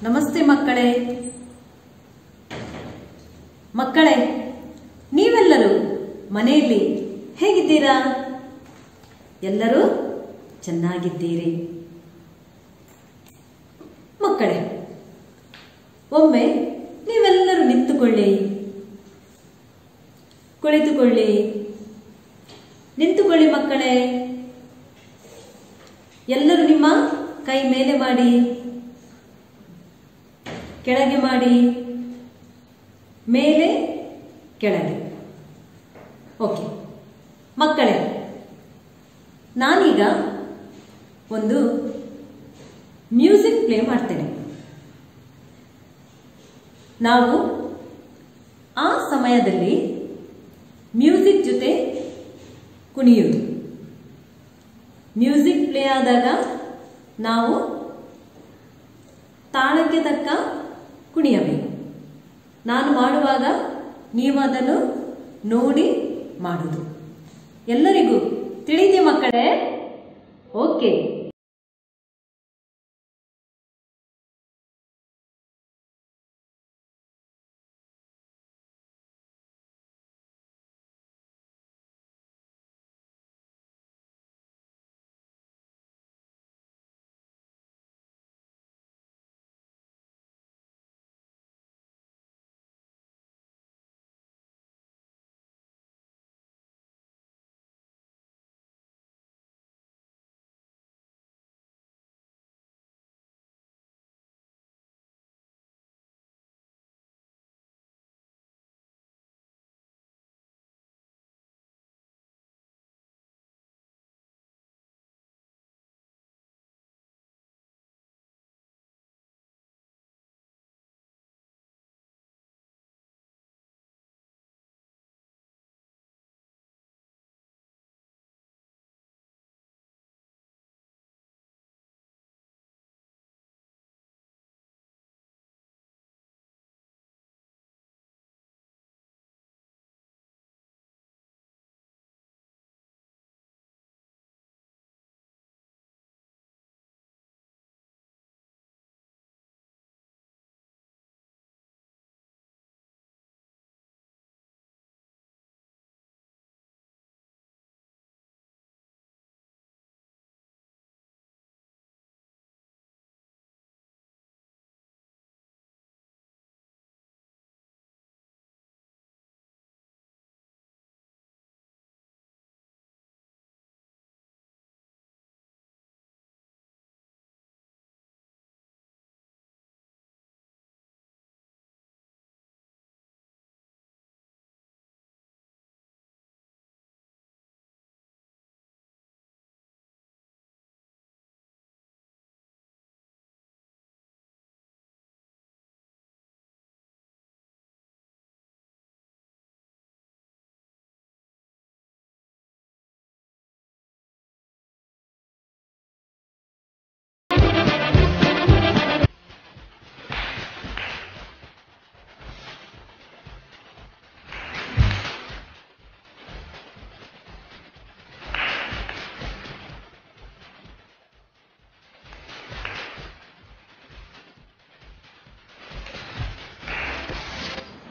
ನಮಸ್ತೆ ಮಕ್ಕಳೇ. ಮಕ್ಕಳೇ, ನೀವೆಲ್ಲರೂ ಮನೆಯಲ್ಲಿ ಹೇಗಿದ್ದೀರಾ? ಎಲ್ಲರೂ ಚೆನ್ನಾಗಿದ್ದೀರಿ. ಮಕ್ಕಳೇ, ಒಮ್ಮೆ ನೀವೆಲ್ಲರೂ ನಿಂತುಕೊಳ್ಳಿ, ಕುಳಿತುಕೊಳ್ಳಿ. ನಿಂತುಕೊಳ್ಳಿ ಮಕ್ಕಳೇ. ಎಲ್ಲರೂ ನಿಮ್ಮ ಕೈ ಮೇಲೆ ಮಾಡಿ, ಕೆಳಗೆ ಮಾಡಿ, ಮೇಲೆ ಕೆಳಗೆ. ಓಕೆ ಮಕ್ಕಳೇ, ನಾನೀಗ ಒಂದು ಮ್ಯೂಸಿಕ್ ಪ್ಲೇ ಮಾಡ್ತೇನೆ. ನಾವು ಆ ಸಮಯದಲ್ಲಿ ಮ್ಯೂಸಿಕ್ ಜೊತೆ ಕುಣಿಯುವುದು. ಮ್ಯೂಸಿಕ್ ಪ್ಲೇ ಆದಾಗ ನಾವು ತಾಳಕ್ಕೆ ತಕ್ಕ ಕುಣಿಯಬೇಕು. ನಾನು ಮಾಡುವಾಗ ನೀವು ಅದನ್ನು ನೋಡಿ ಮಾಡುವುದು. ಎಲ್ಲರಿಗೂ ತಿಳಿದಿದೆ ಮಕ್ಕಳೇ? ಓಕೆ.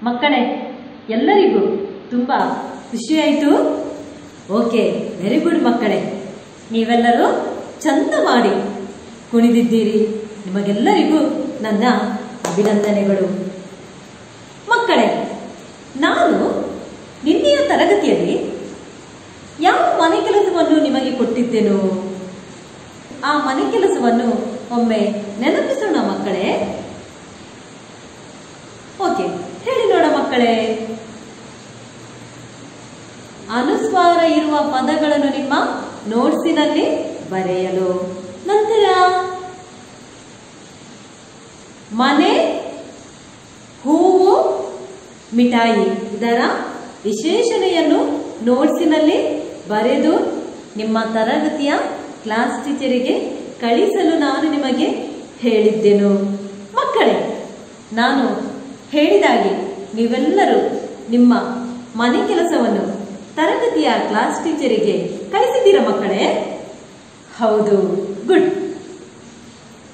ಮಕ್ಕಳೇ, ಎಲ್ಲರಿಗೂ ತುಂಬಾ ಖುಷಿಯಾಯಿತು. ಓಕೆ, ವೆರಿ ಗುಡ್ ಮಕ್ಕಳೇ. ನೀವೆಲ್ಲರೂ ಚಂದ ಮಾಡಿ ಕುಣಿದಿದ್ದೀರಿ. ನಿಮಗೆಲ್ಲರಿಗೂ ನನ್ನ ಅಭಿನಂದನೆಗಳು. ಮಕ್ಕಳೇ, ಕೊಟ್ಟಿದ್ದೆನು? ಆ ಮನೆ ಕೆಲಸವನ್ನು ಒಮ್ಮೆ ನೆನಪಿಸೋಣ ಮಕ್ಕಳೇ. ಓಕೆ, ಹೇಳಿ ನೋಡ ಮಕ್ಕಳೇ. ಅನುಸ್ವಾರ ಇರುವ ಪದಗಳನ್ನು ನಿಮ್ಮ ನೋಟ್ಸಿನಲ್ಲಿ ಬರೆಯಲು. ನಂತರ ಮನೆ, ಹೂವು, ಮಿಠಾಯಿ ಇದರ ವಿಶೇಷಣೆಯನ್ನು ನೋಟ್ಸಿನಲ್ಲಿ ಬರೆದು ನಿಮ್ಮ ತರಗತಿಯ ಕ್ಲಾಸ್ ಟೀಚರಿಗೆ ಕಳಿಸಲು ನಾನು ನಿಮಗೆ ಹೇಳಿದ್ದೆನು. ಮಕ್ಕಳೇ, ನಾನು ಹೇಳಿದಾಗೆ ನೀವೆಲ್ಲರೂ ನಿಮ್ಮ ಮನೆ ಕೆಲಸವನ್ನು ತರಗತಿಯ ಕ್ಲಾಸ್ ಟೀಚರಿಗೆ ಕಳಿಸಿದ್ದೀರಾ ಮಕ್ಕಳೇ? ಹೌದು, ಗುಡ್.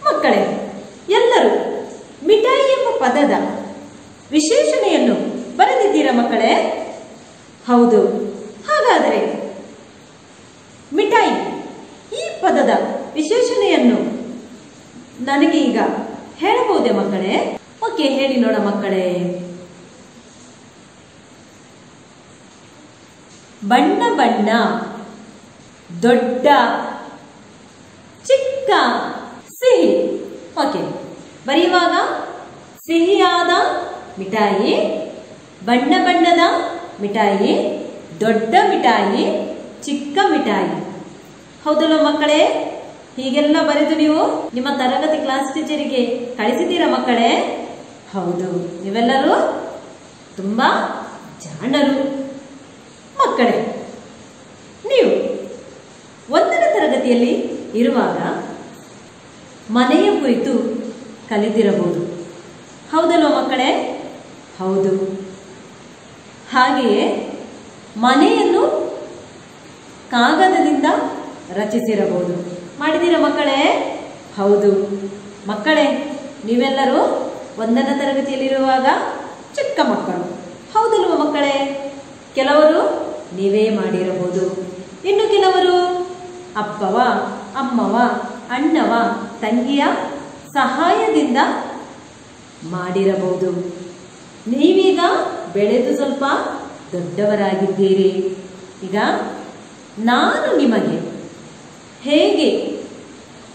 ಮಕ್ಕಳೇ, ಎಲ್ಲರೂ ಮಿಠಾಯಿ ಎಂಬ ಪದದ ವಿಶೇಷಣೆಯನ್ನು ಬರೆದಿದ್ದೀರಾ ಮಕ್ಕಳೇ? ಹೌದು. ಹಾಗಾದರೆ ಮಿಠಾಯಿ ಈ ಪದದ ವಿಶೇಷಣೆಯನ್ನು ನನಗೆ ಈಗ ಹೇಳಬಹುದೇ ಮಕ್ಕಳೇ? ಓಕೆ, ಹೇಳಿ ನೋಡ ಮಕ್ಕಳೇ. ಬಣ್ಣ ಬಣ್ಣ, ದೊಡ್ಡ, ಚಿಕ್ಕ, ಸಿಹಿ. ಓಕೆ, ಬರೆಯುವಾಗ ಸಿಹಿಯಾದ ಮಿಠಾಯಿ, ಬಣ್ಣ ಬಣ್ಣದ ಮಿಠಾಯಿ, ದೊಡ್ಡ ಮಿಠಾಯಿ, ಚಿಕ್ಕ ಮಿಠಾಯಿ. ಹೌದಲ್ಲ ಮಕ್ಕಳೇ? ಹೀಗೆಲ್ಲ ಬರೆದು ನೀವು ನಿಮ್ಮ ತರಗತಿ ಕ್ಲಾಸ್ ಟೀಚರಿಗೆ ಕಳಿಸಿದ್ದೀರಾ ಮಕ್ಕಳೇ? ಹೌದು, ನೀವೆಲ್ಲರೂ ತುಂಬಾ ಜಾಣರು. ಮಕ್ಕಳೇ, ನೀವು 1ನೇ ತರಗತಿಯಲ್ಲಿ ಇರುವಾಗ ಮನೆಯ ಕುರಿತು ಕಲಿತಿರಬಹುದು. ಹೌದಲ್ವ ಮಕ್ಕಳೇ? ಹೌದು. ಹಾಗೆಯೇ ಮನೆಯನ್ನು ಕಾಗದದಿಂದ ರಚಿಸಿರಬಹುದು. ಮಾಡಿದ್ದೀರಾ ಮಕ್ಕಳೇ? ಹೌದು. ಮಕ್ಕಳೇ, ನೀವೆಲ್ಲರೂ 1ನೇ ತರಗತಿಯಲ್ಲಿರುವಾಗ ಚಿಕ್ಕ ಮಕ್ಕಳು. ಹೌದಲ್ವ ಮಕ್ಕಳೇ? ಕೆಲವರು ನೀವೇ ಮಾಡಿರಬಹುದು, ಇನ್ನು ಕೆಲವರು ಅಪ್ಪವ, ಅಮ್ಮವ, ಅಣ್ಣವ, ತಂಗಿಯ ಸಹಾಯದಿಂದ ಮಾಡಿರಬಹುದು. ನೀವೀಗ ಬೆಳೆದು ಸ್ವಲ್ಪ ದೊಡ್ಡವರಾಗಿದ್ದೀರಿ. ಈಗ ನಾನು ನಿಮಗೆ ಹೇಗೆ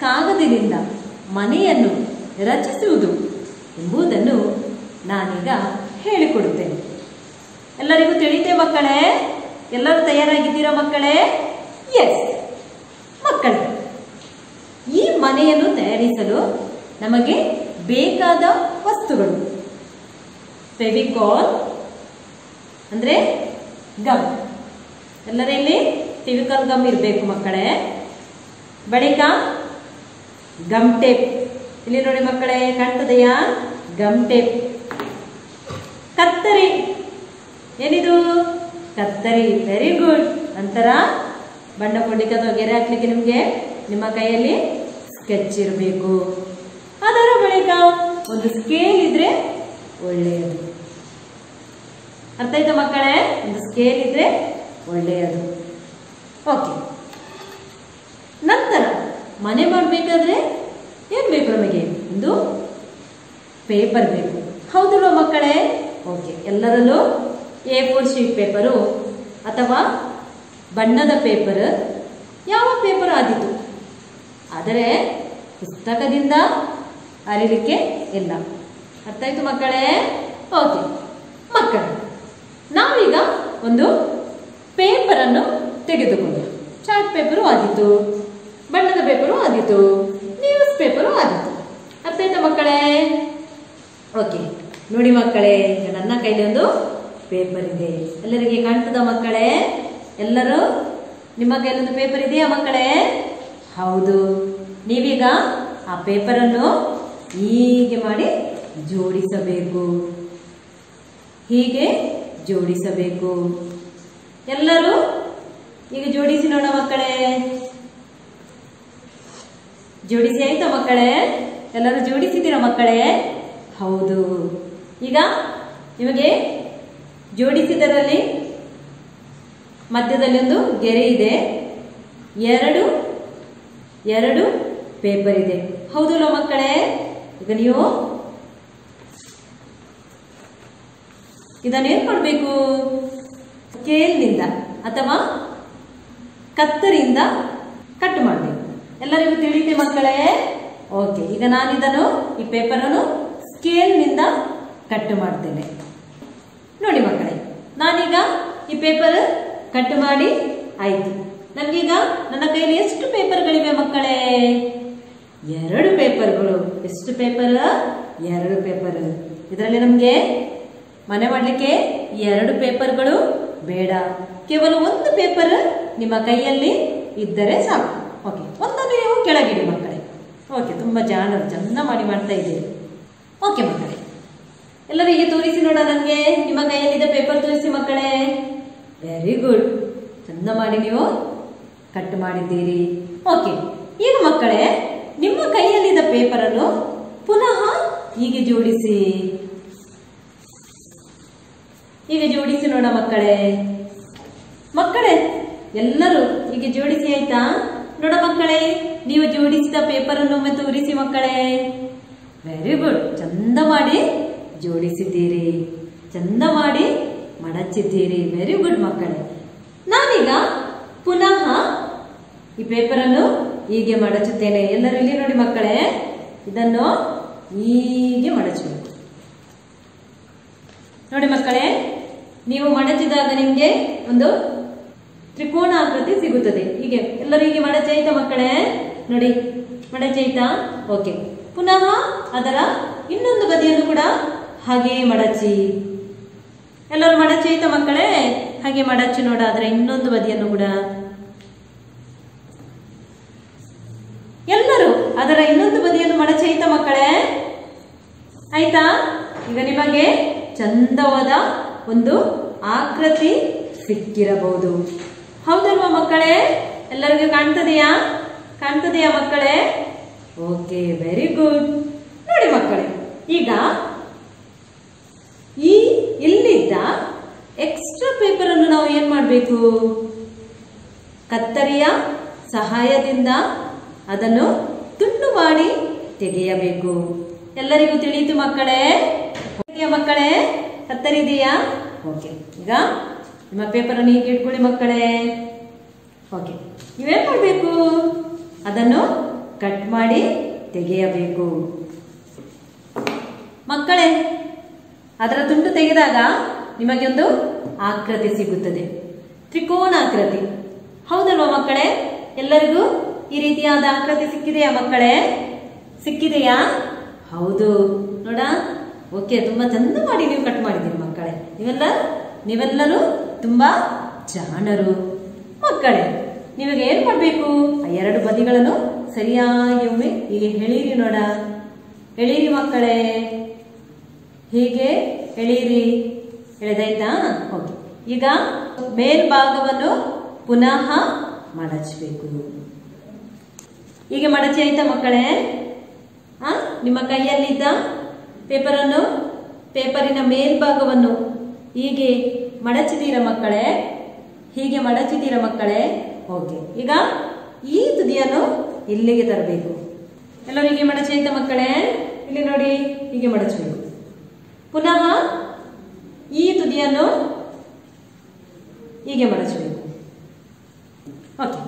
ಕಾಗದದಿಂದ ಮನೆಯನ್ನು ರಚಿಸುವುದು ಎಂಬುದನ್ನು ನಾನೀಗ ಹೇಳಿಕೊಡುತ್ತೇನೆ. ಎಲ್ಲರಿಗೂ ತಿಳಿತೆ ಮಕ್ಕಳೇ? ಎಲ್ಲರೂ ತಯಾರಾಗಿದ್ದೀರಾ ಮಕ್ಕಳೇ? ಎಸ್. ಮಕ್ಕಳೇ, ಈ ಮನೆಯನ್ನು ತಯಾರಿಸಲು ನಮಗೆ ಬೇಕಾದ ವಸ್ತುಗಳು ಫೆವಿಕಾಲ್ ಅಂದ್ರೆ ಗಮ್. ಎಲ್ಲರಲ್ಲಿ ಫೆವಿಕಾಲ್ ಗಮ್ ಇರಬೇಕು ಮಕ್ಕಳೇ. ಬಳಿಕ ಗಮ್ ಟೇಪ್. ಇಲ್ಲಿ ನೋಡಿ ಮಕ್ಕಳೇ, ಕಾಣ್ತದೆಯಾ? Gum tape. ಕತ್ತರಿ. ಏನಿದು? ಕತ್ತರಿ. Very good. ನಂತರ ಬಣ್ಣ ಕೊಡ್ಲಿಕ್ಕೆ ಅಥವಾ ಗೆರೆ ಹಾಕ್ಲಿಕ್ಕೆ ನಿಮಗೆ ನಿಮ್ಮ ಕೈಯಲ್ಲಿ ಸ್ಕೆಚ್ ಇರಬೇಕು. ಅದರ ಬಳಿಕ ಒಂದು ಸ್ಕೇಲ್ ಇದ್ರೆ ಒಳ್ಳೆಯದು. ಅರ್ಥ ಆಯ್ತಾ ಮಕ್ಕಳೇ? ಒಂದು ಸ್ಕೇಲ್ ಇದ್ರೆ ಒಳ್ಳೆಯದು. ಓಕೆ. ನಂತರ ಮನೆ ಮಾಡಬೇಕಾದ್ರೆ ಏನ್ ಬೇಕು ನಮಗೆ? ಒಂದು ಪೇಪರ್ ಬೇಕು. ಹೌದಲ್ವ ಮಕ್ಕಳೇ? ಓಕೆ. ಎಲ್ಲರಲ್ಲೂ A4 ಶೀಟ್ ಪೇಪರು ಅಥವಾ ಬಣ್ಣದ ಪೇಪರ್, ಯಾವ ಪೇಪರ್ ಆದಿತು. ಆದರೆ ಪುಸ್ತಕದಿಂದ ಅರಿಲಿಕ್ಕೆ ಇಲ್ಲ. ಅರ್ಥ ಆಯ್ತು ಮಕ್ಕಳೇ? ಓಕೆ. ಮಕ್ಕಳೇ, ನಾವೀಗ ಒಂದು ಪೇಪರನ್ನು ತೆಗೆದುಕೊಳ್ಳೋಣ. ಚಾರ್ಟ್ ಪೇಪರು ಆದಿತು, ಬಣ್ಣದ ಪೇಪರು ಆದಿತು, ನ್ಯೂಸ್ ಪೇಪರು ಆದಿತು. ಅರ್ಥ ಆಯ್ತಾ ಮಕ್ಕಳೇ? ಓಕೆ. ನೋಡಿ ಮಕ್ಕಳೇ, ನನ್ನ ಕೈಲಿ ಒಂದು ಪೇಪರ್ ಇದೆ. ಎಲ್ಲರಿಗೆ ಕಾಣ್ತದ ಮಕ್ಕಳೇ? ಎಲ್ಲರೂ ನಿಮ್ಮ ಕೈಲೊಂದು ಪೇಪರ್ ಇದೆಯಾ ಮಕ್ಕಳೇ? ಹೌದು. ನೀವೀಗ ಆ ಪೇಪರನ್ನು ಹೀಗೆ ಮಾಡಿ ಜೋಡಿಸಬೇಕು. ಹೀಗೆ ಜೋಡಿಸಬೇಕು. ಎಲ್ಲರೂ ಈಗ ಜೋಡಿಸಿ ನೋಡ ಮಕ್ಕಳೇ. ಜೋಡಿಸಿ ಆಯ್ತಾ ಮಕ್ಕಳೇ? ಎಲ್ಲರೂ ಜೋಡಿಸಿದ್ದೀರಾ ಮಕ್ಕಳೇ? ಹೌದು. ಈಗ ನಿಮಗೆ ಜೋಡಿಸಿದರಲ್ಲಿ ಮಧ್ಯದಲ್ಲಿ ಒಂದು ಗೆರೆ ಇದೆ, ಎರಡು ಪೇಪರ್ ಇದೆ. ಹೌದಲ್ಲ ಮಕ್ಕಳೇ? ಈಗ ನೀವು ಇದನ್ನೇನ್ ಮಾಡಬೇಕು? ಸ್ಕೇಲ್ನಿಂದ ಅಥವಾ ಕತ್ತರಿಯಿಂದ ಕಟ್ ಮಾಡಬೇಕು. ಎಲ್ಲರಿಗೂ ತಿಳಿಯುತ್ತೆ ಮಕ್ಕಳೇ? ಓಕೆ, ಈಗ ನಾನಿದನ್ನು ಈ ಪೇಪರನ್ನು ಸ್ಕೇಲ್ನಿಂದ ಕಟ್ ಮಾಡ್ತೇನೆ. ನೋಡಿ ಮಕ್ಕಳೇ, ನಾನೀಗ ಈ ಪೇಪರ್ ಕಟ್ ಮಾಡಿ ಆಯ್ತು. ನನಗೀಗ ನನ್ನ ಕೈಯಲ್ಲಿ ಎಷ್ಟು ಪೇಪರ್ಗಳಿವೆ ಮಕ್ಕಳೇ? 2 ಪೇಪರ್ಗಳು. ಎಷ್ಟು ಪೇಪರ್? 2 ಪೇಪರ್. ಇದರಲ್ಲಿ ನಮಗೆ ಮನೆ ಮಾಡಲಿಕ್ಕೆ 2 ಪೇಪರ್ಗಳು ಬೇಡ. ಕೇವಲ 1 ಪೇಪರ್ ನಿಮ್ಮ ಕೈಯಲ್ಲಿ ಇದ್ದರೆ ಸಾಕು. ಓಕೆ, ಒಂದನ್ನು ನೀವು ಕೆಳಗಿಡಿ ಮಕ್ಕಳೇ. ಓಕೆ, ತುಂಬ ಜಾಣರು, ಚಂದ ಮಾಡ್ತಾ ಇದ್ದೀರಿ. ಓಕೆ ಮಕ್ಕಳೇ, ಎಲ್ಲರೂ ಹೀಗೆ ತೋರಿಸಿ ನೋಡ. ನನಗೆ ನಿಮ್ಮ ಕೈಯಲ್ಲಿದ್ದ ಪೇಪರ್ ತೋರಿಸಿ ಮಕ್ಕಳೇ. ವೆರಿ ಗುಡ್, ಚಂದ ಮಾಡಿ ನೀವು ಕಟ್ ಮಾಡಿದ್ದೀರಿ. ಓಕೆ, ಈಗ ಮಕ್ಕಳೇ ನಿಮ್ಮ ಕೈಯಲ್ಲಿದ್ದ ಪೇಪರನ್ನು ಪುನಃ ಹೀಗೆ ಜೋಡಿಸಿ. ಹೀಗೆ ಜೋಡಿಸಿ ನೋಡ ಮಕ್ಕಳೇ. ಮಕ್ಕಳೇ ಎಲ್ಲರೂ ಹೀಗೆ ಜೋಡಿಸಿ ಆಯ್ತಾ? ನೋಡ ಮಕ್ಕಳೇ, ನೀವು ಜೋಡಿಸಿದ ಪೇಪರನ್ನು ಒಮ್ಮೆ ತೋರಿಸಿ ಮಕ್ಕಳೇ. ವೆರಿ ಗುಡ್, ಚಂದ ಮಾಡಿ ಜೋಡಿಸಿದ್ದೀರಿ, ಚಂದ ಮಾಡಿ ಮಡಚಿದ್ದೀರಿ. ವೆರಿ ಗುಡ್ ಮಕ್ಕಳೇ. ನಾನೀಗ ಪುನಃ ಈ ಪೇಪರನ್ನು ಹೀಗೆ ಮಡಚುತ್ತೇನೆ. ಎಲ್ಲರೂ ಇಲ್ಲಿ ನೋಡಿ ಮಕ್ಕಳೇ, ಇದನ್ನು ಹೀಗೆ ಮಡಚಬೇಕು. ನೋಡಿ ಮಕ್ಕಳೇ, ನೀವು ಮಡಚಿದಾಗ ನಿಮಗೆ ಒಂದು ತ್ರಿಕೋನ ಆಕೃತಿ ಸಿಗುತ್ತದೆ. ಹೀಗೆ ಎಲ್ಲರೂ ಹೀಗೆ ಮಡಚಾಯ್ತಾ ಮಕ್ಕಳೇ? ನೋಡಿ ಮಡಚಾಯ್ತಾ? ಓಕೆ, ಪುನಃ ಅದರ ಇನ್ನೊಂದು ಬದಿಯನ್ನು ಕೂಡ ಹಾಗೆ ಮಡಚಿ. ಎಲ್ಲರೂ ಮಡಚಾಯ್ತಾ ಮಕ್ಕಳೇ? ಹಾಗೆ ಮಡಚಿ ನೋಡ ಅದರ ಇನ್ನೊಂದು ಬದಿಯನ್ನು ಕೂಡ. ಎಲ್ಲರೂ ಅದರ ಇನ್ನೊಂದು ಬದಿಯನ್ನು ಮಡಚಾಯ್ತಾ ಮಕ್ಕಳೇ? ಆಯ್ತಾ? ಈಗ ನಿಮಗೆ ಚಂದವಾದ ಒಂದು ಆಕೃತಿ ಸಿಕ್ಕಿರಬಹುದು. ಹೌದಲ್ವಾ ಮಕ್ಕಳೇ? ಎಲ್ಲರಿಗೂ ಕಾಣ್ತದೆಯಾ? ಕಾಣ್ತದೆಯಾ ಮಕ್ಕಳೇ? Okay, very good. ನೋಡಿ ಮಕ್ಕಳೇ, ಈಗ ಇಲ್ಲಿದ್ದ ಎಕ್ಸ್ಟ್ರಾ ಪೇಪರ್ ಅನ್ನು ನಾವು ಏನ್ ಮಾಡಬೇಕು? ಕತ್ತರಿಯ ಸಹಾಯದಿಂದ ಅದನ್ನು ತುಂಡು ಮಾಡಿ ತೆಗೆಯಬೇಕು. ಎಲ್ಲರಿಗೂ ತಿಳಿಯಿತು ಮಕ್ಕಳೇ? ಮಕ್ಕಳೇ, ಕತ್ತರಿ ಇದೆಯಾ? ಓಕೆ, ಈಗ ನಿಮ್ಮ ಪೇಪರ್ ಅನ್ನು ಹೀಗೆ ಇಟ್ಕೊಳ್ಳಿ ಮಕ್ಕಳೇ. ಓಕೆ, ನೀವೇನ್ ಮಾಡಬೇಕು? ಅದನ್ನು ಕಟ್ ಮಾಡಿ ತೆಗೆಯಬೇಕು ಮಕ್ಕಳೇ. ಅದರ ತುಂಡು ತೆಗೆದಾಗ ನಿಮಗೆ ಒಂದು ಆಕೃತಿ ಸಿಗುತ್ತದೆ, ತ್ರಿಕೋನಾಕೃತಿ. ಹೌದಲ್ವಾ ಮಕ್ಕಳೇ? ಎಲ್ಲರಿಗೂ ಈ ರೀತಿಯಾದ ಆಕೃತಿ ಸಿಕ್ಕಿದೆಯಾ ಮಕ್ಕಳೇ? ಸಿಕ್ಕಿದೆಯಾ? ಹೌದು ನೋಡ. ಓಕೆ, ತುಂಬಾ ಚಂದ ಮಾಡಿ ನೀವು ಕಟ್ ಮಾಡಿದ್ದೀರಿ ಮಕ್ಕಳೇ. ನೀವೆಲ್ಲರೂ ತುಂಬಾ ಜಾಣರು ಮಕ್ಕಳೇ. ನಿಮಗೆ ಏನ್ ಮಾಡಬೇಕು? ಆ 2 ಬದಿಗಳನ್ನು ಸರಿಯಾಗಿ ಒಮ್ಮೆ ಹೀಗೆ ಎಳೀರಿ ನೋಡ. ಎಳೀರಿ ಮಕ್ಕಳೇ, ಹೀಗೆ ಎಳೀರಿ. ಎಳೆದಾಯ್ತಾ? ಓಕೆ, ಈಗ ಮೇಲ್ಭಾಗವನ್ನು ಪುನಃ ಮಡಚಬೇಕು. ಹೀಗೆ ಮಡಚಿ ಆಯ್ತಾ ಮಕ್ಕಳೇ? ನಿಮ್ಮ ಕೈಯಲ್ಲಿದ್ದ ಪೇಪರಿನ ಮೇಲ್ಭಾಗವನ್ನು ಹೀಗೆ ಮಡಚಿದೀರ ಮಕ್ಕಳೇ? ಹೀಗೆ ಮಡಚಿದೀರ ಮಕ್ಕಳೇ? ಓಕೆ, ಈಗ ಈ ತುದಿಯನ್ನು ಇಲ್ಲಿಗೆ ತರಬೇಕು. ಎಲ್ಲರೂ ಹೀಗೆ ಮಡಚಿ ಆಯ್ತಾ ಮಕ್ಕಳೇ? ಇಲ್ಲಿ ನೋಡಿ, ಹೀಗೆ ಮಡಚಬೇಕು. ಪುನಃ ಈ ತುದಿಯನ್ನು ಹೀಗೆ ಮಡಚಬೇಕು. ಓಕೆ,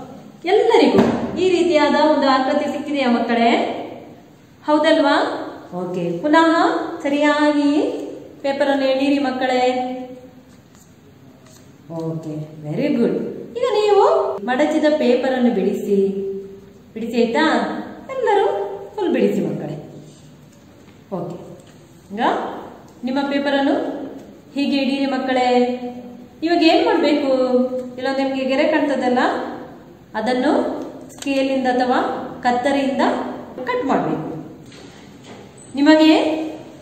ಎಲ್ಲರಿಗೂ ಈ ರೀತಿಯಾದ ಒಂದು ಆಕೃತಿ ಸಿಕ್ಕಿದೆಯಾ ಮಕ್ಕಳೇ? ಹೌದಲ್ವಾ? ಓಕೆ, ಪುನಃ ಸರಿಯಾಗಿ ಪೇಪರ್ ಅನ್ನು ಎಳೀರಿ ಮಕ್ಕಳೇ. Okay, very good. ಈಗ ನೀವು ಮಡಚಿದ ಪೇಪರ್ ಅನ್ನು ಬಿಡಿಸಿ ಆಯ್ತಾ? ಎಲ್ಲರೂ ಫುಲ್ ಬಿಡಿಸಿ ಮಕ್ಕಳೇ. ಓಕೆ, ಈಗ ನಿಮ್ಮ ಪೇಪರ್ ಅನ್ನು ಹೀಗೆ ಇಡೀರಿ ಮಕ್ಕಳೇ. ಇವಾಗ ಏನ್ ಮಾಡಬೇಕು? ಇಲ್ಲೊಂದು ನಿಮಗೆ ಗೆರೆ ಕಾಣ್ತದಲ್ಲ, ಅದನ್ನು ಸ್ಕೇಲಿಂದ ಅಥವಾ ಕತ್ತರಿಯಿಂದ ಕಟ್ ಮಾಡಬೇಕು. ನಿಮಗೆ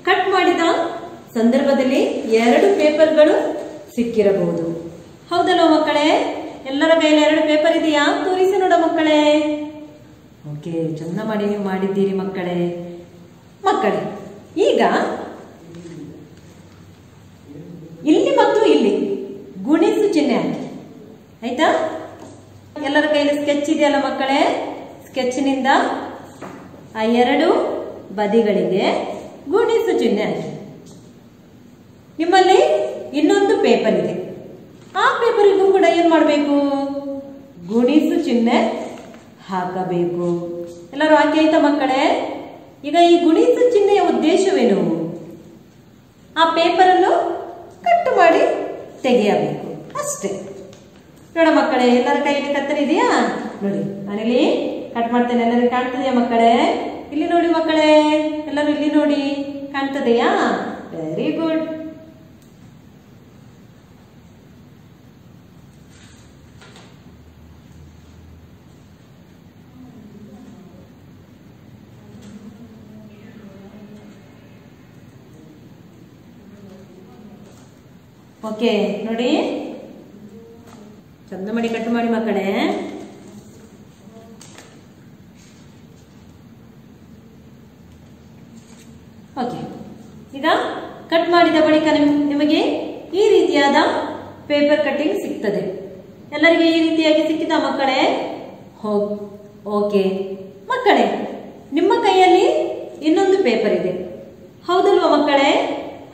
ಕಟ್ ಮಾಡಿದ ಸಂದರ್ಭದಲ್ಲಿ 2 ಪೇಪರ್ಗಳು ಸಿಕ್ಕಿರಬಹುದು. ಹೌದಲ್ವ ಮಕ್ಕಳೇ? ಎಲ್ಲರ ಕೈಯಲ್ಲಿ 2 ಪೇಪರ್ ಇದೆಯಾ? ತೋರಿಸಿ ನೋಡ ಮಕ್ಕಳೇ. ಓಕೆ, ಚಂದ ಮಾಡಿ ನೀವು ಮಾಡಿದ್ದೀರಿ ಮಕ್ಕಳೇ. ಈಗ ಇಲ್ಲಿ ಮತ್ತು ಇಲ್ಲಿ ಗುಣಿಸು ಚಿಹ್ನೆ ಹಾಕಿ ಆಯ್ತಾ? ಎಲ್ಲರ ಕೈಯಲ್ಲಿ ಸ್ಕೆಚ್ ಇದೆಯಲ್ಲ ಮಕ್ಕಳೇ? ಸ್ಕೆಚ್ನಿಂದ ಆ 2 ಬದಿಗಳಿಗೆ ಗುಣಿಸು ಚಿಹ್ನೆ ಹಾಕಿ. ನಿಮ್ಮಲ್ಲಿ ಇನ್ನೊಂದು ಪೇಪರ್ ಇದೆ, ಆ ಪೇಪರಿಗೂ ಕೂಡ ಏನ್ ಮಾಡಬೇಕು? ಗುಣಿಸು ಚಿಹ್ನೆ ಹಾಕಬೇಕು. ಎಲ್ಲರೂ ಹಾಕಿ ಆಯ್ತಾ ಮಕ್ಕಳೇ? ಈಗ ಈ ಗುಣಿಸು ಚಿಹ್ನೆಯ ಉದ್ದೇಶವೇನು? ಆ ಪೇಪರನ್ನು ಕಟ್ ಮಾಡಿ ತೆಗೆಯಬೇಕು ಅಷ್ಟೇ. ನೋಡ ಮಕ್ಕಳೇ, ಎಲ್ಲರ ಕೈಯಲ್ಲಿ ಕತ್ತರಿ ಇದೆಯಾ? ನೋಡಿ, ನಾನಿಲ್ಲಿ ಕಟ್ ಮಾಡ್ತೇನೆ. ಎಲ್ಲರಿಗೂ ಕಾಣ್ತದೆಯಾ ಮಕ್ಕಳೇ? ಇಲ್ಲಿ ನೋಡಿ ಮಕ್ಕಳೇ, ಎಲ್ಲರೂ ಇಲ್ಲಿ ನೋಡಿ, ಕಾಣ್ತದೆಯಾ? Very good. ಓಕೆ, ನೋಡಿ ಚಂದ ಮಾಡಿ ಕಟ್ ಮಾಡಿ ಮಕ್ಕಳೇ. ಓಕೆ, ಈಗ ಕಟ್ ಮಾಡಿದ ಬಳಿಕ ನಿಮಗೆ ಈ ರೀತಿಯಾದ ಪೇಪರ್ ಕಟ್ಟಿಂಗ್ ಸಿಗ್ತದೆ. ಎಲ್ಲರಿಗೆ ಈ ರೀತಿಯಾಗಿ ಸಿಕ್ಕಿದ ಮಕ್ಕಳೇ? ಓಕೆ ಮಕ್ಕಳೇ, ನಿಮ್ಮ ಕೈಯಲ್ಲಿ ಇನ್ನೊಂದು ಪೇಪರ್ ಇದೆ, ಹೌದಲ್ವಾ ಮಕ್ಕಳೇ?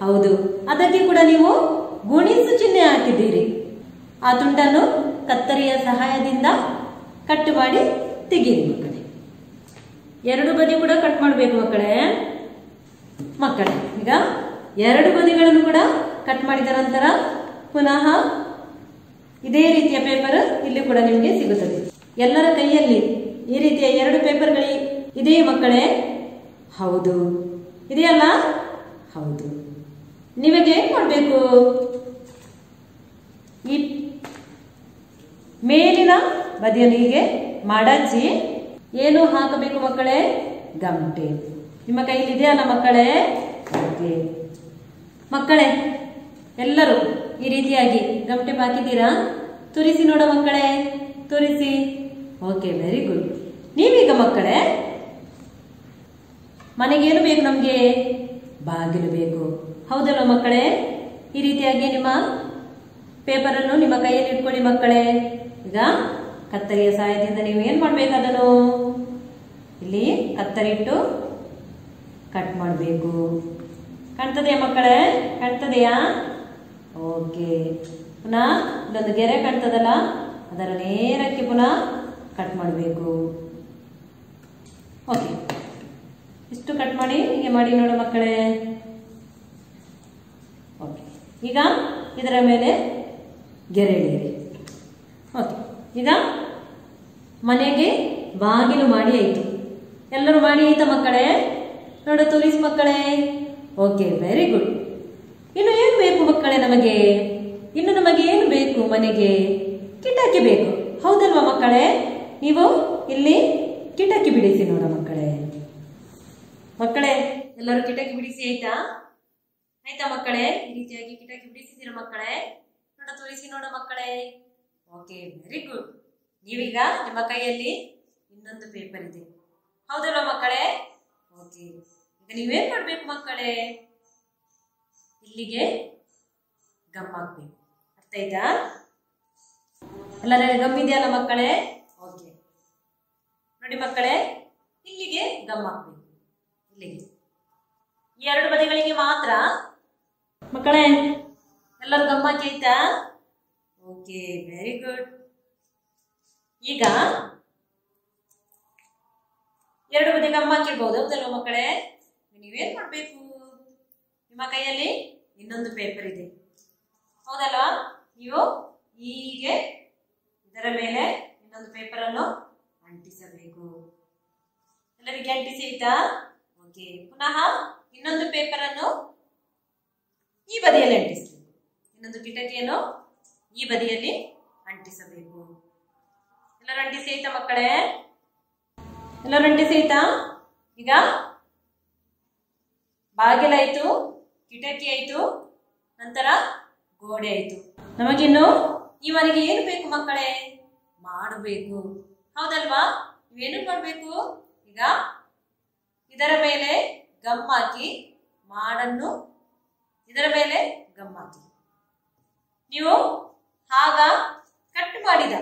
ಹೌದು. ಅದಕ್ಕೆ ಕೂಡ ನೀವು ಗುಣಿಸು ಚಿಹ್ನೆ ಹಾಕಿದ್ದೀರಿ. ಆ ತುಂಡನ್ನು ಕತ್ತರಿಯ ಸಹಾಯದಿಂದ ಕಟ್ ಮಾಡಿ ತೆಗೀರಿ ಮಕ್ಕಳೇ. ಎರಡು ಬದಿ ಕೂಡ ಕಟ್ ಮಾಡಬೇಕು ಮಕ್ಕಳೇ. ಈಗ ಎರಡು ಬದಿಗಳನ್ನು ಕೂಡ ಕಟ್ ಮಾಡಿದ ನಂತರ ಪುನಃ ಇದೇ ರೀತಿಯ ಪೇಪರ್ ಇಲ್ಲಿ ಕೂಡ ನಿಮಗೆ ಸಿಗುತ್ತದೆ. ಎಲ್ಲರ ಕೈಯಲ್ಲಿ ಈ ರೀತಿಯ ಎರಡು ಪೇಪರ್ಗಳು ಇದೆಯೇ ಮಕ್ಕಳೇ? ಹೌದು, ಇದೆಯಲ್ಲ? ಹೌದು. ನಿಮಗೆ ಏನ್ ಮಾಡಬೇಕು? ಈ ಮೇಲಿನ ಬದಿಯನ್ನು ಹೀಗೆ ಮಡಚಿ ಏನು ಹಾಕಬೇಕು ಮಕ್ಕಳೇ? ಗಮಟೆ. ನಿಮ್ಮ ಕೈಯಲ್ಲಿ ಇದೆಯಲ್ಲ ಮಕ್ಕಳೇ? ಓಕೆ ಮಕ್ಕಳೇ, ಎಲ್ಲರೂ ಈ ರೀತಿಯಾಗಿ ಗಮಟೆ ಹಾಕಿದ್ದೀರಾ? ತುರಿಸಿ ನೋಡ ಮಕ್ಕಳೇ, ತುರಿಸಿ. Okay, very good. ನೀವೀಗ ಮಕ್ಕಳೇ ಮನೆಗೇನು ಬೇಕು? ನಮ್ಗೆ ಬಾಗಿಲು ಬೇಕು, ಹೌದಲ್ವ ಮಕ್ಕಳೇ? ಈ ರೀತಿಯಾಗಿ ನಿಮ್ಮ ಪೇಪರ್ ಅನ್ನು ನಿಮ್ಮ ಕೈಯಲ್ಲಿ ಇಟ್ಕೊಳ್ಳಿ ಮಕ್ಕಳೇ. ಈಗ ಕತ್ತರಿಯ ಸಹಾಯದಿಂದ ನೀವು ಏನ್ ಮಾಡ್ಬೇಕು? ಅದನ್ನು ಇಲ್ಲಿ ಕತ್ತರಿ ಇಟ್ಟು ಕಟ್ ಮಾಡಬೇಕು. ಕಾಣ್ತದೆಯಾ ಮಕ್ಕಳೇ? ಕಾಣ್ತದೆಯಾ? ಓಕೆ. ಪುನಃ ಇಲ್ಲೊಂದು ಗೆರೆ ಕಾಣ್ತದಲ್ಲ, ಅದರ ನೇರಕ್ಕೆ ಪುನಃ ಕಟ್ ಮಾಡಬೇಕು. ಓಕೆ, ಇಷ್ಟು ಕಟ್ ಮಾಡಿ ಹೀಗೆ ಮಾಡಿ ನೋಡು ಮಕ್ಕಳೇ. ಓಕೆ, ಈಗ ಇದರ ಮೇಲೆ ಗೆರೆ ಎಳೆಯಿರಿ. ಓಕೆ, ಈಗ ಮನೆಗೆ ಬಾಗಿಲು ಮಾಡಿ ಆಯಿತು. ಎಲ್ಲರೂ ಮಾಡಿ ಆಯ್ತಾ ಮಕ್ಕಳೇ? ನೋಡ, ತೋರಿಸಿ ಮಕ್ಕಳೇ. Okay, very good. ಇನ್ನು ಏನು ಬೇಕು ಮಕ್ಕಳೇ ನಮಗೆ? ಇನ್ನು ನಮಗೆ ಏನು ಬೇಕು? ಮನೆಗೆ ಕಿಟಕಿ ಬೇಕು, ಹೌದಲ್ವಾ ಮಕ್ಕಳೇ? ನೀವು ಇಲ್ಲಿ ಕಿಟಕಿ ಬಿಡಿಸಿ ನೋಡ ಮಕ್ಕಳೇ. ಮಕ್ಕಳೇ, ಎಲ್ಲರೂ ಕಿಟಕಿ ಬಿಡಿಸಿ ಆಯ್ತಾ? ಆಯ್ತಾ ಮಕ್ಕಳೇ? ಈ ರೀತಿಯಾಗಿ ಕಿಟಕಿ ಬಿಡಿಸಿದಿರ ಮಕ್ಕಳೇ? ನೋಡ, ತೋರಿಸಿ ನೋಡ ಮಕ್ಕಳೇ. Okay, very good. ನೀವೀಗ ನಿಮ್ಮ ಕೈಯಲ್ಲಿ ಇನ್ನೊಂದು ಪೇಪರ್ ಇದೆ, ಹೌದಲ್ವಾ ಮಕ್ಕಳೇ? ಓಕೆ, ಈಗ ನೀವೇನ್ ಮಾಡ್ಬೇಕು ಮಕ್ಕಳೇ? ಇಲ್ಲಿಗೆ ಗಮ್ ಹಾಕ್ಬೇಕು. ಅರ್ಥ ಆಯ್ತಾ? ಎಲ್ಲರಲ್ಲಿ ಗಮ್ ಇದೆಯಲ್ಲ ಮಕ್ಕಳೇ? ಓಕೆ, ನೋಡಿ ಮಕ್ಕಳೇ, ಇಲ್ಲಿಗೆ ಗಮ್ ಹಾಕ್ಬೇಕು. ಇಲ್ಲಿಗೆ ಈ ಎರಡು ಬದಿಗಳಿಗೆ ಮಾತ್ರ ಮಕ್ಕಳೇ. ಎಲ್ಲರೂ ಗಮ್ ಹಾಕಿ ಆಯ್ತಾ? Okay, very good. ಈಗ ಎರಡು ಬದಿ ಗಮ್ ಹಾಕಿರ್ಬಹುದು, ಹೌದಲ್ವ ಮಕ್ಕಳೇ? ನೀವೇನ್ ಮಾಡ್ಬೇಕು? ನಿಮ್ಮ ಕೈಯಲ್ಲಿ ಇನ್ನೊಂದು ಪೇಪರ್ ಇದೆ, ಹೌದಲ್ವಾ? ನೀವು ಹೀಗೆ ಇದರ ಮೇಲೆ ಇನ್ನೊಂದು ಪೇಪರ್ ಅನ್ನು ಅಂಟಿಸಬೇಕು. ಎಲ್ಲರಿಗೆ ಅಂಟಿಸಿ ಆಯ್ತಾ? ಓಕೆ, ಪುನಃ ಇನ್ನೊಂದು ಪೇಪರ್ ಅನ್ನು ಈ ಬದಿಯಲ್ಲಿ ಅಂಟಿಸಬೇಕು. ಇನ್ನೊಂದು ಕಿಟಕಿಯನ್ನು ಈ ಬದಿಯಲ್ಲಿ ಅಂಟಿಸಬೇಕು. ಎಲ್ಲರೂ ಅಂಟಿಸಿ ಆಯ್ತಾ ಮಕ್ಕಳೇ? ಎಲ್ಲರೂ ಅಂಟಿಸಿ ಆಯ್ತಾ? ಈಗ ಬಾಗಿಲಾಯ್ತು, ಕಿಟಕಿ ಆಯ್ತು, ನಂತರ ಗೋಡೆ ಆಯ್ತು. ನಮಗಿನ್ನು ಈ ಮನೆಗೆ ಏನು ಬೇಕು ಮಕ್ಕಳೇ? ಮಾಡಬೇಕು, ಹೌದಲ್ವಾ? ನೀವೇನು ಮಾಡಬೇಕು? ಈಗ ಇದರ ಮೇಲೆ ಗಮ್ ಹಾಕಿ ಮಾಡನ್ನು ಇದರ ಮೇಲೆ ಗಮ್ ಹಾಕಿ ನೀವು ಆಗ ಕಟ್ ಮಾಡಿದ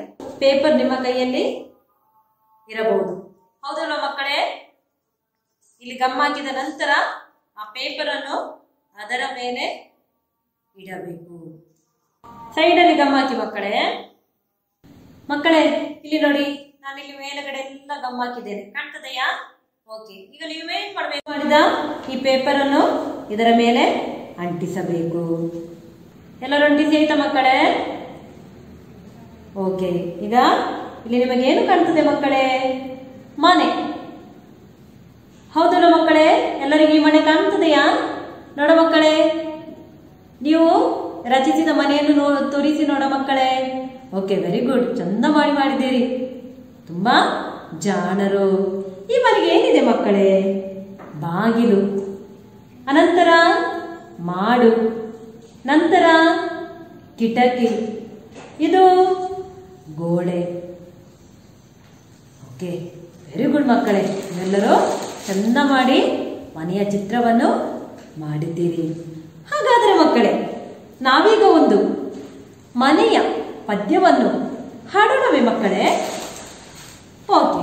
ಪೇಪರ್ ನಿಮ್ಮ ಕೈಯಲ್ಲಿ ಇರಬಹುದು, ಹೌದಲ್ವಾ ಮಕ್ಕಳೇ? ಇಲ್ಲಿ ಗಮ್ ಹಾಕಿದ ನಂತರ ಆ ಪೇಪರ್ ಅನ್ನು ಅದರ ಮೇಲೆ ಇಡಬೇಕು. ಸೈಡ್ ಅಲ್ಲಿ ಗಮ್ ಹಾಕಿ ಮಕ್ಕಳೇ. ಮಕ್ಕಳೇ, ಇಲ್ಲಿ ನೋಡಿ, ನಾನಿಲ್ಲಿ ಮೇಲುಗಡೆ ಎಲ್ಲ ಗಮ್ ಹಾಕಿದ್ದೇನೆ, ಕಾಣ್ತದೆಯಾ? ಓಕೆ, ಈಗ ನೀವು ಏನ್ ಮಾಡಬೇಕು ಮಾಡಿದ ಈ ಪೇಪರ್ ಅನ್ನು ಇದರ ಮೇಲೆ ಅಂಟಿಸಬೇಕು. ಎಲ್ಲರೂ ಅಂಟಿಸಿ ಆಯ್ತಾ ಮಕ್ಕಳೇ? ಓಕೆ, ಈಗ ಇಲ್ಲಿ ನಿಮಗೆ ಏನು ಕಾಣ್ತದೆ ಮಕ್ಕಳೇ? ಮನೆ. ಹೌದಲ್ಲ ಮಕ್ಕಳೇ? ಎಲ್ಲರಿಗೂ ಈ ಮನೆ ಕಾಣ್ತದೆಯಾ? ನೋಡ ಮಕ್ಕಳೇ, ನೀವು ರಚಿಸಿದ ಮನೆಯನ್ನು ತೋರಿಸಿ ನೋಡ ಮಕ್ಕಳೇ. ಓಕೆ, ವೆರಿ ಗುಡ್, ಚಂದ ಮಾಡಿದ್ದೀರಿ, ತುಂಬಾ ಜಾಣರು. ಈ ಮನೆಗೆ ಏನಿದೆ ಮಕ್ಕಳೇ? ಬಾಗಿಲು, ಅನಂತರ ಮಾಡು, ನಂತರ ಕಿಟಕಿ, ಇದು ಗೋಡೆ. ಓಕೆ, ವೆರಿ ಗುಡ್ ಮಕ್ಕಳೇ, ನೀವೆಲ್ಲರೂ ಚಂದ ಮಾಡಿ ಮನೆಯ ಚಿತ್ರವನ್ನು ಮಾಡಿದ್ದೀರಿ. ಹಾಗಾದರೆ ಮಕ್ಕಳೇ, ನಾವೀಗ ಒಂದು ಮನೆಯ ಪದ್ಯವನ್ನು ಹಾಡೋಣವೇ ಮಕ್ಕಳೇ? ಓಕೆ,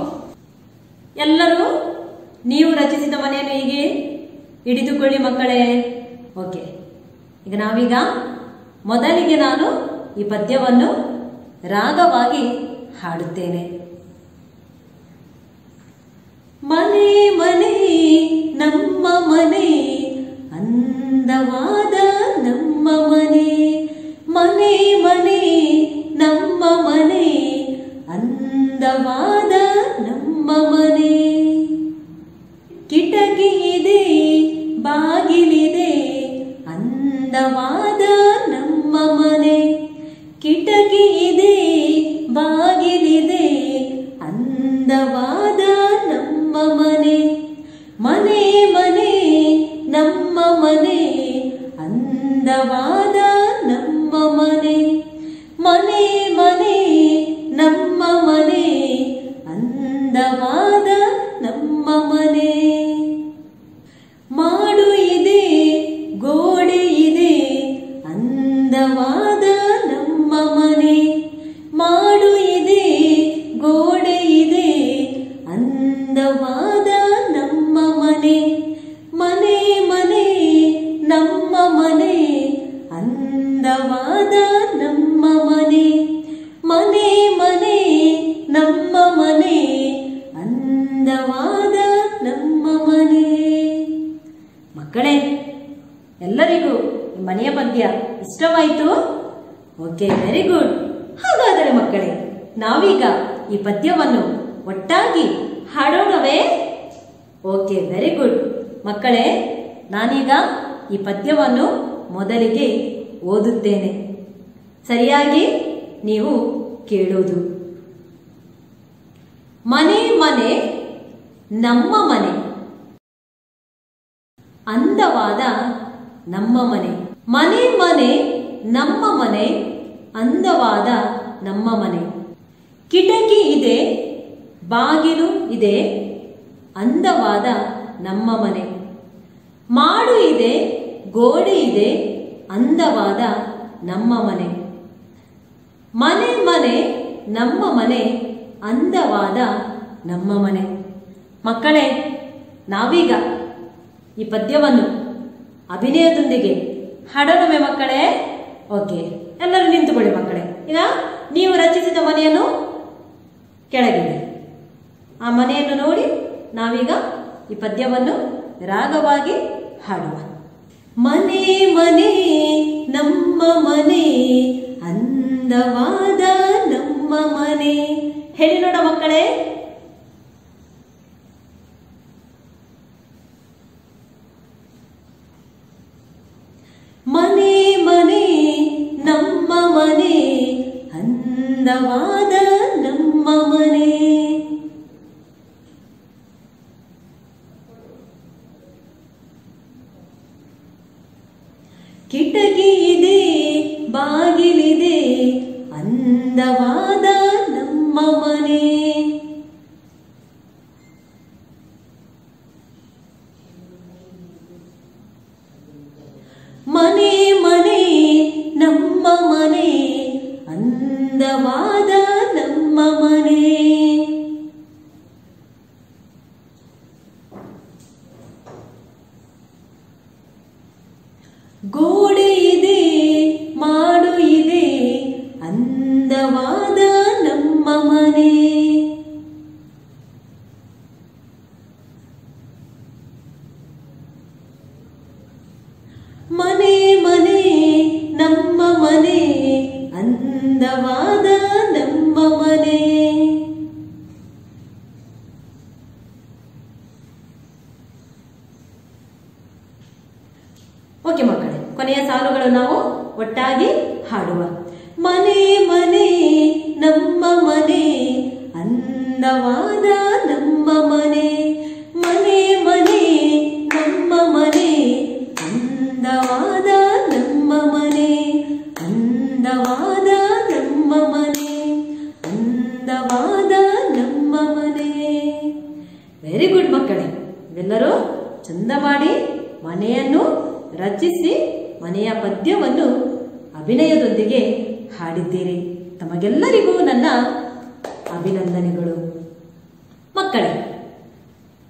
ಎಲ್ಲರೂ ನೀವು ರಚಿಸಿದ ಮನೆಯನ್ನು ಹೀಗೆ ಹಿಡಿದುಕೊಳ್ಳಿ ಮಕ್ಕಳೇ. ಓಕೆ, ಈಗ ನಾವೀಗ ಮೊದಲಿಗೆ ನಾನು ಈ ಪದ್ಯವನ್ನು ರಾಗವಾಗಿ ಹಾಡುತ್ತೇನೆ. ಮನೆ ಮನೆ ನಮ್ಮ ಮನೆ, ಅಂದವಾದ ನಮ್ಮ ಮನೆ. ಮನೆ ಮನೆ ನಮ್ಮ ಮನೆ, ಅಂದವಾದ ನಮ್ಮ ಮನೆ. ಕಿಟಕಿ ಇದೆ, ಬಾಗಿಲಿದೆ, ಅಂದವಾದ ನಮ್ಮ ಮನೆ. ಕಿಟಕಿ ಇದೆ, ಬಾಗಿಲಿದೆ, ಅಂದವಾದ ನಮ್ಮ ಮನೆ. ಮನೆ ಮನೆ ನಮ್ಮ ಮನೆ, ಅಂದವಾದ ನಮ್ಮ ಮನೆ. ಮನೆ ಮನೆ ನಮ್ಮ ಮನೆ, ಅಂದವಾದ ನಮ್ಮ ಮನೆ. ಮಾಡು ಇದೆ, ಗೋಡೆ ಇದೆ, ಅಂದವಾದ ನಮ್ಮ ಮನೆ. ಮಾಡು ಇದೆ, ಗೋಡೆ ಇದೆ, ಅಂದವಾದ ನಮ್ಮ ಮನೆ. ಮನೆ ಮನೆ ನಮ್ಮ ಮನೆ, ಅಂದವಾದ ನಮ್ಮ ಮನೆ. ಮನೆ ಮನೆ ನಮ್ಮ ಮನೆ, ಅಂದವಾದ ನಮ್ಮ ಮನೆ. ಮಕ್ಕಳೇ, ಎಲ್ಲರಿಗೂ ಈ ಮನೆಯ ಪದ್ಯ ಇಷ್ಟವಾಯಿತು? Okay, very good. ಹಾಗಾದರೆ ಮಕ್ಕಳೇ, ನಾವೀಗ ಈ ಪದ್ಯವನ್ನು ಒಟ್ಟಾಗಿ ಹಾಡೋಣವೇ? Okay, very good. ಮಕ್ಕಳೇ, ನಾನೀಗ ಈ ಪದ್ಯವನ್ನು ಮೊದಲಿಗೆ ಓದುತ್ತೇನೆ, ಸರಿಯಾಗಿ ನೀವು ಕೇಳುವುದು. ಮನೆ ಮನೆ ನಮ್ಮ ಮನೆ, ಅಂದವಾದ ನಮ್ಮ ಮನೆ. ಮನೆ ಮನೆ ನಮ್ಮ ಮನೆ, ಅಂದವಾದ ನಮ್ಮ ಮನೆ. ಕಿಟಕಿ ಇದೆ, ಬಾಗಿಲು ಇದೆ, ಅಂದವಾದ ನಮ್ಮ ಮನೆ. ಮಾಡು ಇದೆ, ಗೋಡೆ ಇದೆ, ಅಂದವಾದ ನಮ್ಮ ಮನೆ. ಮನೆ ಮನೆ ನಮ್ಮ ಮನೆ, ಅಂದವಾದ ನಮ್ಮ ಮನೆ. ಮಕ್ಕಳೇ, ನಾವೀಗ ಈ ಪದ್ಯವನ್ನು ಅಭಿನಯದೊಂದಿಗೆ ಹಾಡೋಣವೇ ಮಕ್ಕಳೇ? ಓಕೆ, ಎಲ್ಲರೂ ನಿಂತುಕೊಳ್ಳಿ ಮಕ್ಕಳೇ. ಈಗ ನೀವು ರಚಿಸಿದ ಮನೆಯನ್ನು ಕೆಳಗಿದೆ, ಆ ಮನೆಯನ್ನು ನೋಡಿ ನಾವೀಗ ಈ ಪದ್ಯವನ್ನು ರಾಗವಾಗಿ ಹಾಡುವ. ಮನೆ ಮನೆ ನಮ್ಮ ಮನೆ, ಅಂದವಾದ ನಮ್ಮ ಮನೆ. ಹೇಳಿ ನೋಡ ಮಕ್ಕಳೇ. ಮನೆ ಮನೆ ನಮ್ಮ ಮನೆ, ಅಂದವಾದ ನಮ್ಮ ಮನೆ. ಕಿಟಕಿ ಇದೆ, ಬಾಗಿಲಿದೆ, ಅಂದವಾದ ನಮ್ಮ ಮನೆ. ಮನೆ ಮನೆ ನಮ್ಮ ಮನೆ, ಅಂದವಾದ ನಮ್ಮ ಮನೆ. ಗೋಡೆ ಇದೆ, ಮಾಡು ಇದೆ, ಅಂದವಾದ ನಮ್ಮ ಮನೆ. ಮನೆ ಅಂದವಾದ ನಮ್ಮ ಮನೆ. ಓಕೆ ಮಕ್ಕಳೇ, ಕೊನೆಯ ಸಾಲುಗಳು ನಾವು ಒಟ್ಟಾಗಿ ಹಾಡುವ. ಮನೆ ಮನೆ ನಮ್ಮ ಮನೆ ಅಂದವಾದ ನಮ್ಮ ಮನೆ. ಮನೆ ಮನೆ ನಮ್ಮ ಮನೆ ಅಂದವಾದ ನಮ್ಮ ಮನೆ. ಅಂದವಾದ ನಮ್ಮ ಮನೆ ಅಂದವಾದ ನಮ್ಮ ಮನೆ. ವೆರಿ ಗುಡ್ ಮಕ್ಕಳೇ, ಎಲ್ಲರೂ ಚಂದ ಮಾಡಿ ಮನೆಯನ್ನು ರಚಿಸಿ ಮನೆಯ ಪದ್ಯವನ್ನು ಅಭಿನಯದೊಂದಿಗೆ ಹಾಡಿದ್ದೀರಿ. ತಮಗೆಲ್ಲರಿಗೂ ನನ್ನ ಅಭಿನಂದನೆಗಳು. ಮಕ್ಕಳೇ,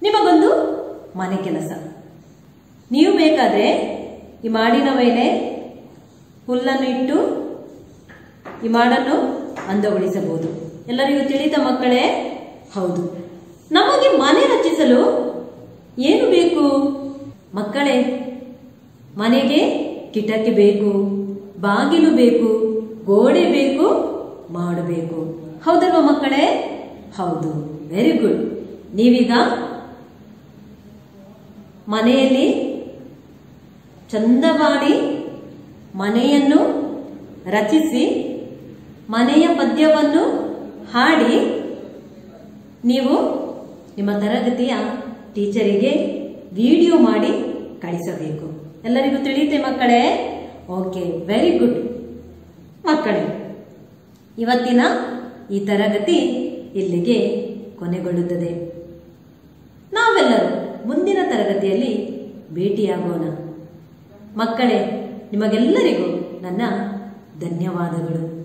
ನಿಮಗೊಂದು ಮನೆ ಕೆಲಸ. ನೀವು ಬೇಕಾದರೆ ಈ ಮಾಡಿನ ಮೇಲೆ ಹುಲ್ಲನ್ನು ಇಟ್ಟು ಈ ಮಾಡನ್ನು ಅಂದಗೊಳಿಸಬಹುದು. ಎಲ್ಲರಿಗೂ ತಿಳಿದ ಮಕ್ಕಳೇ? ಹೌದು. ನಮಗೆ ಮನೆ ರಚಿಸಲು ಏನು ಬೇಕು ಮಕ್ಕಳೇ? ಮನೆಗೆ ಕಿಟಕಿ ಬೇಕು, ಬಾಗಿಲು ಬೇಕು, ಗೋಡೆ ಬೇಕು, ಮಾಡಬೇಕು. ಹೌದಲ್ವಾ ಮಕ್ಕಳೇ? ಹೌದು. Very good. ನೀವೀಗ ಮನೆಯಲ್ಲಿ ಚಂದ ಮಾಡಿ ಮನೆಯನ್ನು ರಚಿಸಿ ಮನೆಯ ಪದ್ಯವನ್ನು ಹಾಡಿ ನೀವು ನಿಮ್ಮ ತರಗತಿಯ ಟೀಚರಿಗೆ ವಿಡಿಯೋ ಮಾಡಿ ಕಳಿಸಬೇಕು. ಎಲ್ಲರಿಗೂ ತಿಳಿಯುತ್ತೆ ಮಕ್ಕಳೇ? Okay, very good. ಮಕ್ಕಳೇ, ಇವತ್ತಿನ ಈ ತರಗತಿ ಇಲ್ಲಿಗೆ ಕೊನೆಗೊಳ್ಳುತ್ತದೆ. ನಾವೆಲ್ಲರೂ ಮುಂದಿನ ತರಗತಿಯಲ್ಲಿ ಭೇಟಿಯಾಗೋಣ. ಮಕ್ಕಳೇ, ನಿಮಗೆಲ್ಲರಿಗೂ ನನ್ನ ಧನ್ಯವಾದಗಳು.